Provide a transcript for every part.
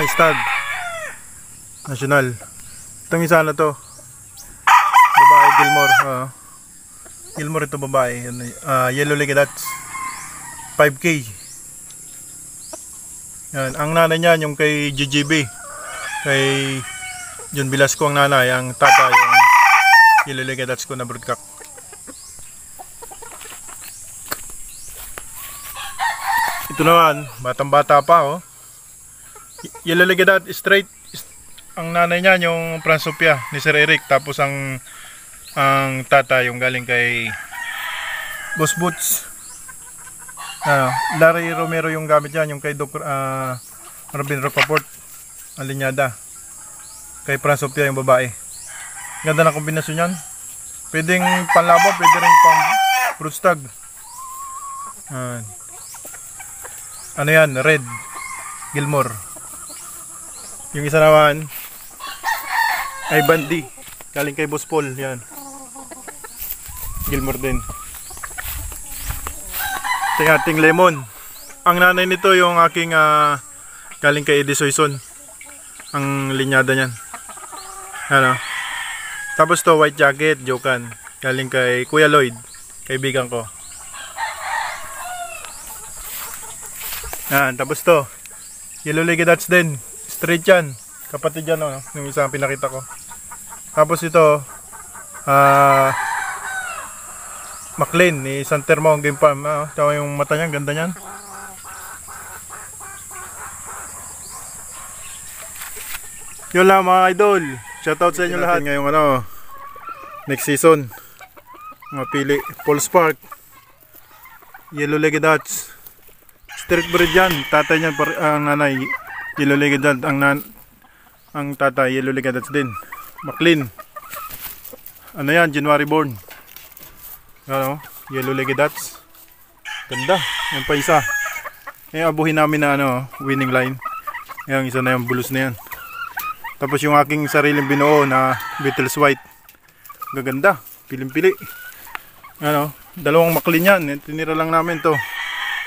babae stag. National. Itong isa na to. Babae Gilmore. Gilmore ito babae. Yellow-legged Dutch. 5K. Yan. Ang nanay niyan yung kay GGB. Kay John Velasco ang nanay. Ang tata yung yellow-legged Dutch ko na broodcock. Ito naman, batang-bata pa oh. Yellow-legged Dutch straight. Ang nanay niya yung Fransopia ni Sir Eric, tapos ang tata yung galing kay Boss Boots. Larry Romero yung gamit yan, yung kay Doc Marvin Rocaport, alinyada. Kay Fransopia yung babae. Ganda na kombinasyon yan. Pwedeng panlaban, pwede rin pang broodstag. Ano yan? Red Gilmore. Yung isa naman ay Bandi, galing kay Boss Paul. Yan, Gilmore din. Ito yung ating lemon. Ang nanay nito yung aking galing kay Eddie Soyson, ang linyada nyan. Ano? Tapos to white jacket, Jokan, galing kay Kuya Lloyd, kaibigan ko. Yan, tapos to yellow-legged Dutch din, straight yan, kapatid yan oh, yung isang pinakita ko. Tapos ito McLean ni San Termo ang game farm. Tsaka yung mata niya, ganda niyan. Yun lang mga idol, shoutout sa inyo lahat. Ngayong next season, mga pili Paul Spark, yellow-legged Dutch, street breed yan. Tatay niyan, ang nanay yellow-legged Dutch, ang tatay yellow-legged Dutch din. McLean, ano yan, January born. Yellow-legged Dutch, ganda. Yan pa isa. Yung abuhin namin na winning line. Yung isa na yung bulus na yan. Tapos yung aking sariling binuo na Beatles White, gaganda, piling-pili. Dalawang McLean yan, tinira lang namin to.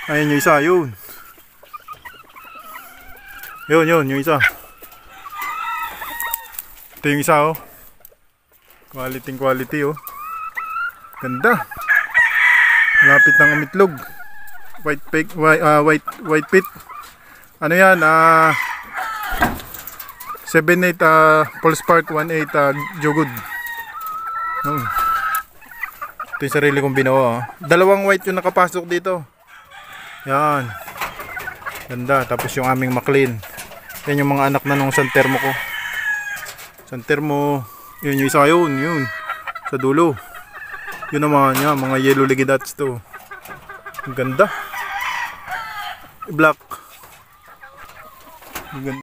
Ayan yung isa, yun yung isa. Ito yung isa oh, quality oh, ganda. Malapit ng umitlog. White pit. Ano yan, 7-8 Paul Spark, 1-8 Joe Good. Ito yung sarili kong binuo. Dalawang white yung nakapasok dito. Yan, ganda. Tapos yung aming McLean, yan yung mga anak na nung San Termo ko. San Termo, yun yung isa, yun sa dulo. Yun naman yan, mga yellow-legged Dutch to. Ang ganda. Black. Ang ganda.